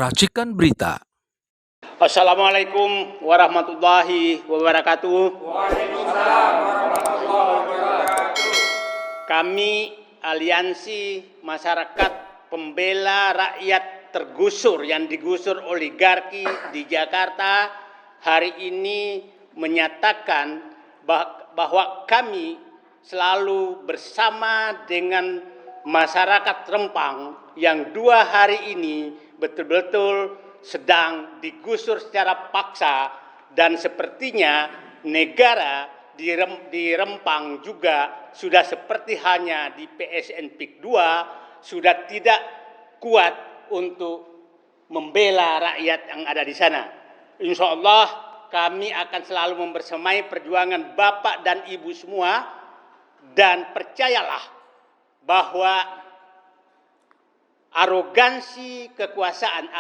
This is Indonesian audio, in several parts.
Racikan Berita. Assalamualaikum warahmatullahi wabarakatuh. Waalaikumsalam warahmatullahi wabarakatuh. Kami Aliansi Masyarakat Pembela Rakyat Tergusur yang digusur oligarki di Jakarta hari ini menyatakan bahwa kami selalu bersama dengan masyarakat Rempang yang 2 hari ini betul-betul sedang digusur secara paksa, dan sepertinya negara di Rempang juga sudah seperti hanya di PSN PIK 2 sudah tidak kuat untuk membela rakyat yang ada di sana. Insya Allah kami akan selalu membersamai perjuangan Bapak dan Ibu semua, dan percayalah bahwa arogansi kekuasaan,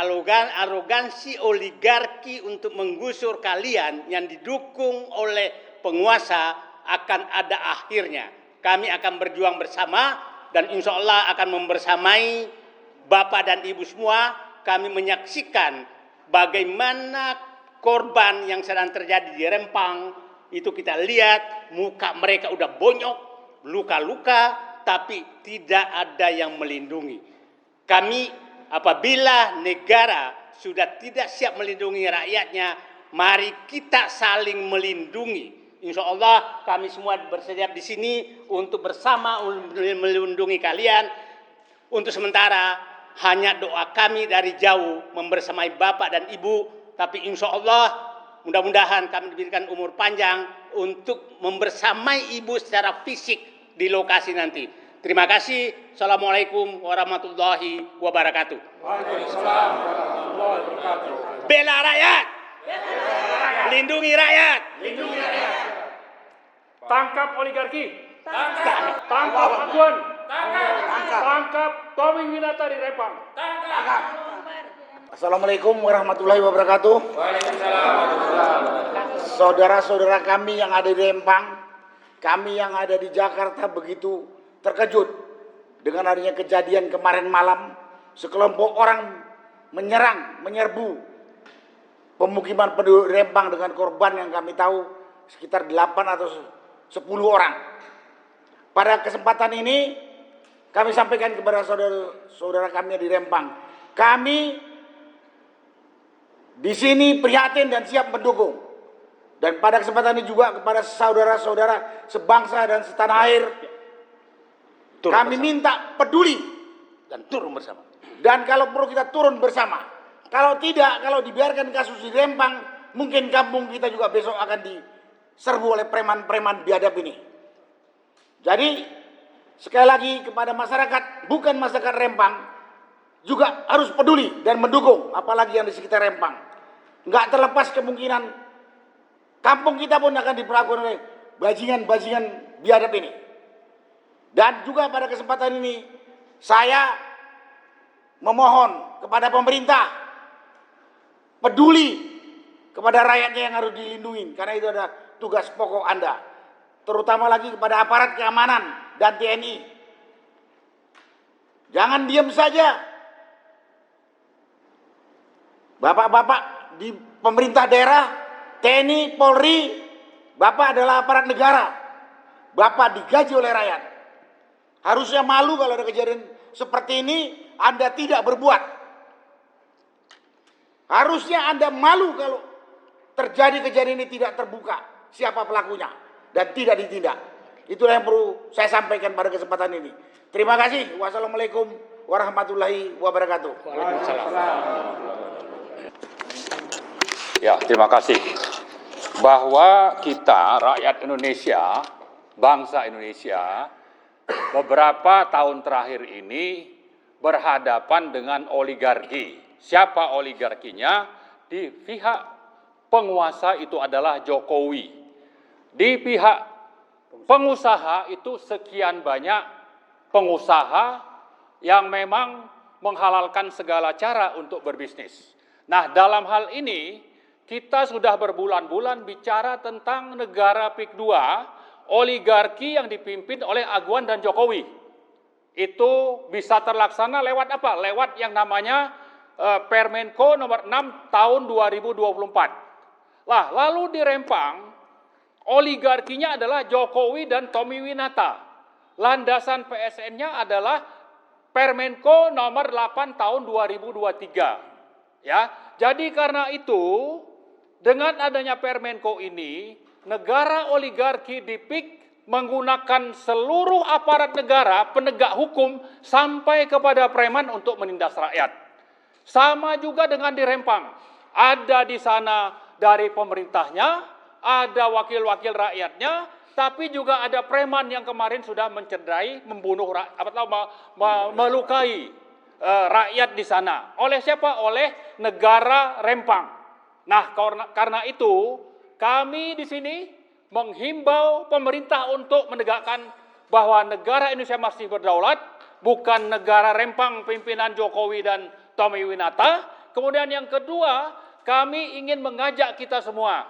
arogansi oligarki untuk menggusur kalian yang didukung oleh penguasa akan ada akhirnya. Kami akan berjuang bersama dan insya Allah akan membersamai Bapak dan Ibu semua. Kami menyaksikan bagaimana korban yang sedang terjadi di Rempang. Itu kita lihat muka mereka udah bonyok, luka-luka, tapi tidak ada yang melindungi. Kami apabila negara sudah tidak siap melindungi rakyatnya, mari kita saling melindungi. Insya Allah kami semua bersedia di sini untuk bersama melindungi kalian. Untuk sementara hanya doa kami dari jauh membersamai Bapak dan Ibu, tapi insya Allah mudah-mudahan kami diberikan umur panjang untuk membersamai Ibu secara fisik di lokasi nanti. Terima kasih. Assalamualaikum warahmatullahi wabarakatuh. Waalaikumsalam warahmatullahi wabarakatuh. Bela rakyat. Lindungi rakyat. Tangkap oligarki. Tangkap. Tangkap Aguan. Tangkap. Tangkap Tommy Winata di Rempang. Tangkap. Assalamualaikum warahmatullahi wabarakatuh. Waalaikumsalam warahmatullahi wabarakatuh. Saudara-saudara kami yang ada di Rempang, kami yang ada di Jakarta begitu terkejut dengan adanya kejadian kemarin malam. Sekelompok orang menyerbu pemukiman penduduk Rempang dengan korban yang kami tahu sekitar 8 atau 10 orang. Pada kesempatan ini kami sampaikan kepada saudara-saudara kami di Rempang, kami di sini prihatin dan siap mendukung. Dan pada kesempatan ini juga kepada saudara-saudara sebangsa dan setanah air, kami minta peduli Dan turun bersama. dan kalau perlu kita turun bersama. Kalau tidak, kalau dibiarkan kasus di Rempang, mungkin kampung kita juga besok akan diserbu oleh preman-preman biadab ini. Jadi sekali lagi kepada masyarakat, bukan masyarakat Rempang, juga harus peduli dan mendukung, apalagi yang di sekitar Rempang. Nggak terlepas kemungkinan kampung kita pun akan diperlakukan oleh bajingan-bajingan biadab ini. Dan juga pada kesempatan ini saya memohon kepada pemerintah peduli kepada rakyatnya yang harus dilindungi, karena itu adalah tugas pokok Anda. Terutama lagi kepada aparat keamanan dan TNI. Jangan diam saja. Bapak-bapak di pemerintah daerah, TNI, Polri, Bapak adalah aparat negara. Bapak digaji oleh rakyat. Harusnya malu kalau ada kejadian seperti ini, Anda tidak berbuat. Harusnya Anda malu kalau terjadi kejadian ini tidak terbuka siapa pelakunya dan tidak ditindak. Itulah yang perlu saya sampaikan pada kesempatan ini. Terima kasih. Wassalamualaikum warahmatullahi wabarakatuh. Ya, terima kasih. Bahwa kita, rakyat Indonesia, bangsa Indonesia, beberapa tahun terakhir ini berhadapan dengan oligarki. Siapa oligarkinya? Di pihak penguasa itu adalah Jokowi. Di pihak pengusaha itu sekian banyak pengusaha yang memang menghalalkan segala cara untuk berbisnis. Nah, dalam hal ini kita sudah berbulan-bulan bicara tentang negara PIK 2, oligarki yang dipimpin oleh Aguan dan Jokowi. Itu bisa terlaksana lewat apa? Lewat yang namanya Permenko nomor 6 tahun 2024. Lah, lalu di Rempang, oligarkinya adalah Jokowi dan Tommy Winata. Landasan PSN-nya adalah Permenko nomor 8 tahun 2023. Ya, jadi karena itu dengan adanya Permenko ini, negara oligarki dipik menggunakan seluruh aparat negara, penegak hukum sampai kepada preman untuk menindas rakyat. Sama juga dengan di Rempang, ada di sana dari pemerintahnya, ada wakil-wakil rakyatnya, tapi juga ada preman yang kemarin sudah mencederai, membunuh, melukai rakyat di sana. Oleh siapa? Oleh negara Rempang. Nah, karena itu kami di sini menghimbau pemerintah untuk menegakkan bahwa negara Indonesia masih berdaulat, bukan negara Rempang pimpinan Jokowi dan Tommy Winata. Kemudian yang kedua, kami ingin mengajak kita semua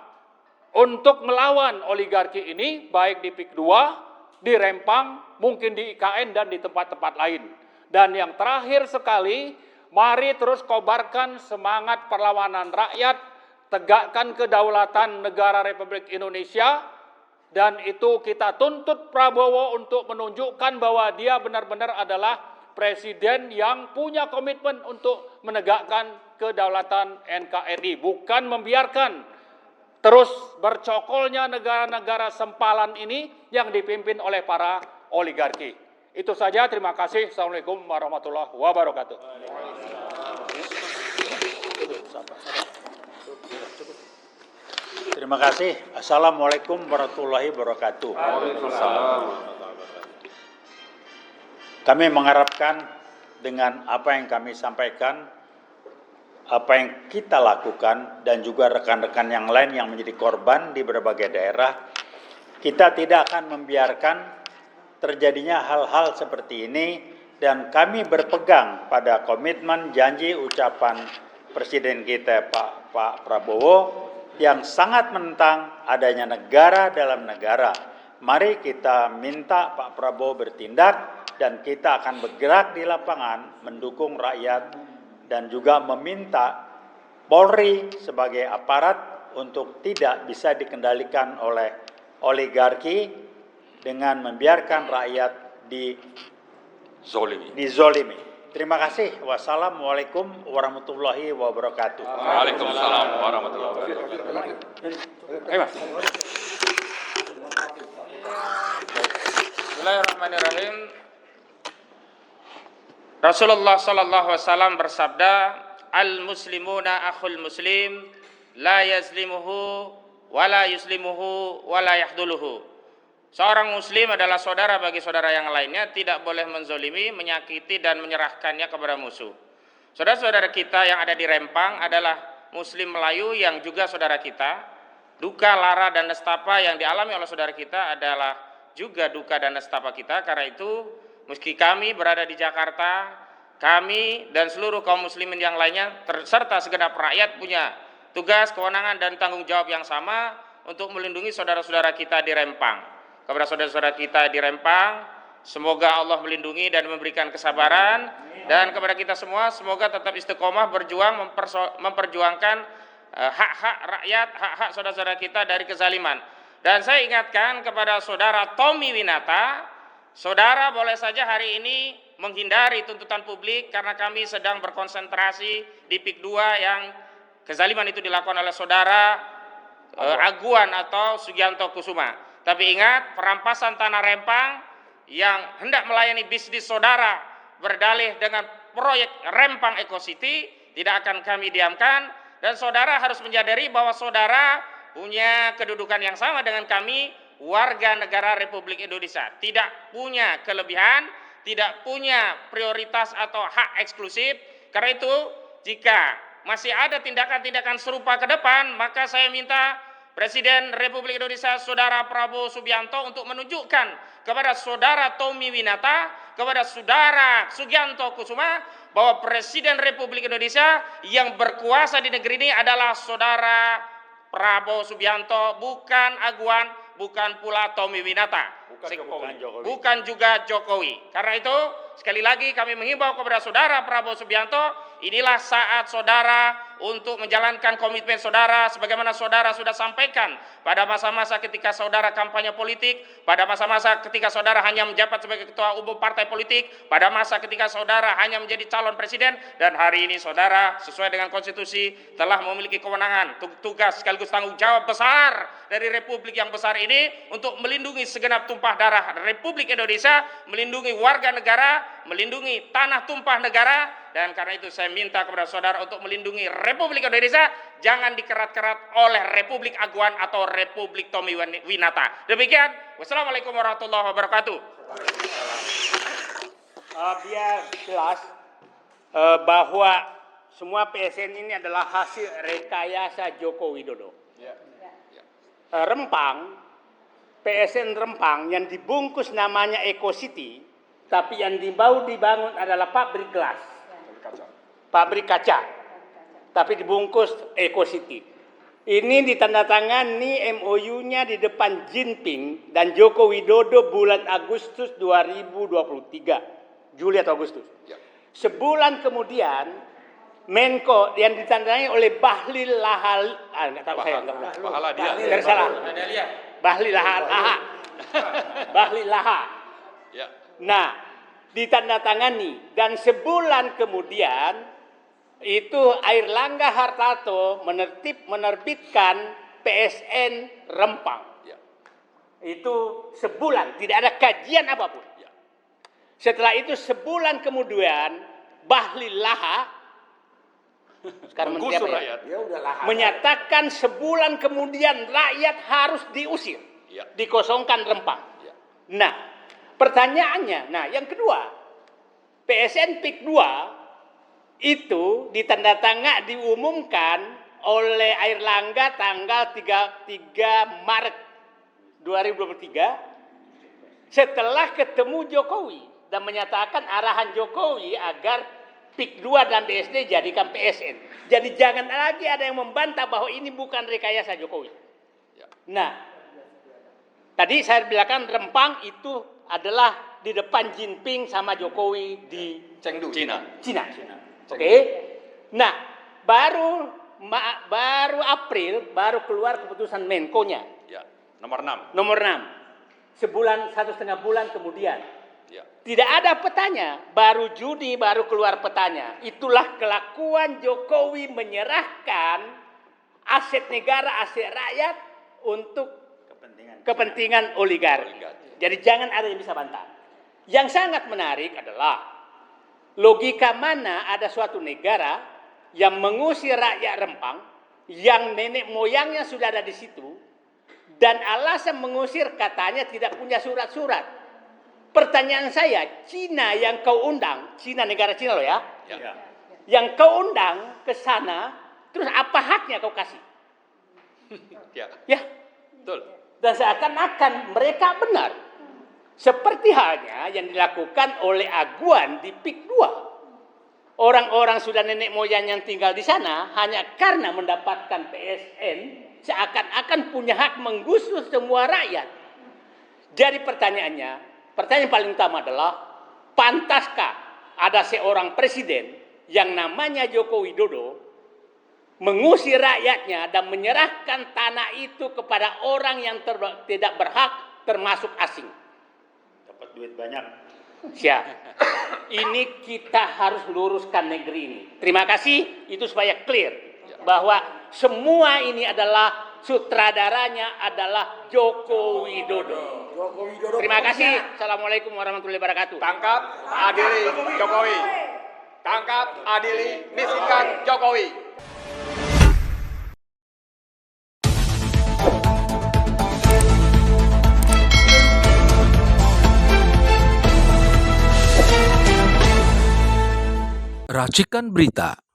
untuk melawan oligarki ini, baik di PIK 2, di Rempang, mungkin di IKN dan di tempat-tempat lain. Dan yang terakhir sekali, mari terus kobarkan semangat perlawanan rakyat, tegakkan kedaulatan negara Republik Indonesia, dan itu kita tuntut Prabowo untuk menunjukkan bahwa dia benar-benar adalah presiden yang punya komitmen untuk menegakkan kedaulatan NKRI, bukan membiarkan terus bercokolnya negara-negara sempalan ini yang dipimpin oleh para oligarki. Itu saja, terima kasih. Assalamualaikum warahmatullahi wabarakatuh. Terima kasih. Assalamualaikum warahmatullahi wabarakatuh. Kami mengharapkan dengan apa yang kami sampaikan, apa yang kita lakukan, dan juga rekan-rekan yang lain yang menjadi korban di berbagai daerah, kita tidak akan membiarkan terjadinya hal-hal seperti ini, dan kami berpegang pada komitmen janji ucapan Presiden kita Pak Prabowo yang sangat menentang adanya negara dalam negara. Mari kita minta Pak Prabowo bertindak, dan kita akan bergerak di lapangan mendukung rakyat dan juga meminta Polri sebagai aparat untuk tidak bisa dikendalikan oleh oligarki dengan membiarkan rakyat dizolimi. Terima kasih. Wassalamualaikum warahmatullahi wabarakatuh. Waalaikumsalam warahmatullahi wabarakatuh. Ayo, Mas. Bismillahirrahmanirrahim. Rasulullah sallallahu alaihi wasallam bersabda, al-muslimuna akhul muslim, la yazlimuhu wa la yuslimuhu wa la yahduluhu. Seorang muslim adalah saudara bagi saudara yang lainnya, tidak boleh menzolimi, menyakiti dan menyerahkannya kepada musuh. Saudara-saudara kita yang ada di Rempang adalah muslim Melayu yang juga saudara kita. Duka, lara dan nestapa yang dialami oleh saudara kita adalah juga duka dan nestapa kita. Karena itu meski kami berada di Jakarta, kami dan seluruh kaum muslimin yang lainnya serta segenap rakyat punya tugas, kewenangan dan tanggung jawab yang sama untuk melindungi saudara-saudara kita di Rempang. Kepada saudara-saudara kita di Rempang, semoga Allah melindungi dan memberikan kesabaran, dan kepada kita semua semoga tetap istiqomah berjuang memperjuangkan hak-hak rakyat, hak-hak saudara-saudara kita dari kezaliman. Dan saya ingatkan kepada saudara Tommy Winata, saudara boleh saja hari ini menghindari tuntutan publik karena kami sedang berkonsentrasi di PIK 2 yang kezaliman itu dilakukan oleh saudara Aguan atau Sugianto Kusuma. Tapi ingat, perampasan tanah Rempang yang hendak melayani bisnis saudara berdalih dengan proyek Rempang Eco City tidak akan kami diamkan, dan saudara harus menyadari bahwa saudara punya kedudukan yang sama dengan kami, warga negara Republik Indonesia, tidak punya kelebihan, tidak punya prioritas atau hak eksklusif. Karena itu, jika masih ada tindakan-tindakan serupa ke depan, maka saya minta Presiden Republik Indonesia Saudara Prabowo Subianto untuk menunjukkan kepada saudara Tommy Winata, kepada saudara Sugianto Kusuma, bahwa Presiden Republik Indonesia yang berkuasa di negeri ini adalah saudara Prabowo Subianto, bukan Aguan, bukan pula Tommy Winata. bukan juga Jokowi. Karena itu, sekali lagi kami menghimbau kepada saudara Prabowo Subianto, inilah saat saudara untuk menjalankan komitmen saudara sebagaimana saudara sudah sampaikan pada masa-masa ketika saudara kampanye politik, pada masa-masa ketika saudara hanya menjabat sebagai ketua umum partai politik, pada masa ketika saudara hanya menjadi calon presiden, dan hari ini saudara sesuai dengan konstitusi telah memiliki kewenangan, tugas sekaligus tanggung jawab besar dari Republik yang besar ini untuk melindungi segenap tumpah darah Republik Indonesia, melindungi warga negara, melindungi tanah tumpah negara. Dan karena itu saya minta kepada saudara untuk melindungi Republik Indonesia, jangan dikerat-kerat oleh Republik Aguan atau Republik Tommy Winata. Demikian, wassalamualaikum warahmatullahi wabarakatuh. Biar jelas bahwa semua PSN ini adalah hasil rekayasa Joko Widodo. Rempang, PSN Rempang yang dibungkus namanya Eco City, tapi yang dibangun adalah pabrik gelas. Pabrik kaca, tapi dibungkus Eco City. Ini ditandatangani MOU-nya di depan Jinping dan Joko Widodo bulan Agustus 2023, Juli atau Agustus. Sebulan kemudian Menko yang ditandai oleh Bahlil Lahal, nggak tahu saya nggak tahu. Tersalah. Bahlil Laha. Bahlil Laha. Nah, ditandatangani dan sebulan kemudian itu Airlangga Hartarto menerbitkan PSN Rempang. Itu sebulan, tidak ada kajian apapun. Setelah itu sebulan kemudian Bahlil Laha sekarang menggusur rakyat. rakyat. Menyatakan sebulan kemudian rakyat harus diusir, dikosongkan Rempang. Nah, pertanyaannya, yang kedua, PSN PIK 2 itu diumumkan oleh Airlangga tanggal 3 Maret 2023 setelah ketemu Jokowi dan menyatakan arahan Jokowi agar PIK 2 dan BSD jadikan PSN. Jadi jangan lagi ada yang membantah bahwa ini bukan rekayasa Jokowi. Nah, tadi saya bilang Rempang itu adalah di depan Jinping sama Jokowi di Chengdu, Cina. Oke. Nah, baru April baru keluar keputusan Menko-nya. Nomor 6. Nomor 6. Sebulan, 1,5 bulan kemudian. Tidak ada petanya, baru Juni baru keluar petanya. Itulah kelakuan Jokowi menyerahkan aset negara, aset rakyat untuk kepentingan oligarki. Jadi jangan ada yang bisa bantah. Yang sangat menarik adalah logika mana ada suatu negara yang mengusir rakyat Rempang, yang nenek moyangnya sudah ada di situ, dan alasan mengusir katanya tidak punya surat-surat. Pertanyaan saya, Cina yang kau undang, Cina negara Cina loh ya, yang kau undang ke sana, terus apa haknya kau kasih? Betul. Dan seakan-akan mereka benar. Seperti halnya yang dilakukan oleh Aguan di PIK 2. Orang-orang sudah nenek moyang yang tinggal di sana hanya karena mendapatkan PSN seakan-akan punya hak menggusur semua rakyat. Jadi pertanyaan paling utama adalah, pantaskah ada seorang presiden yang namanya Joko Widodo mengusir rakyatnya dan menyerahkan tanah itu kepada orang yang tidak berhak termasuk asing? Dapat duit banyak. Siap. Ini kita harus luruskan negeri ini. Terima kasih, itu supaya clear bahwa semua ini adalah sutradaranya adalah Joko Widodo. Terima kasih. Assalamualaikum warahmatullahi wabarakatuh. Tangkap, adili Jokowi. Tangkap, adili, miskinkan Jokowi. Racikan Berita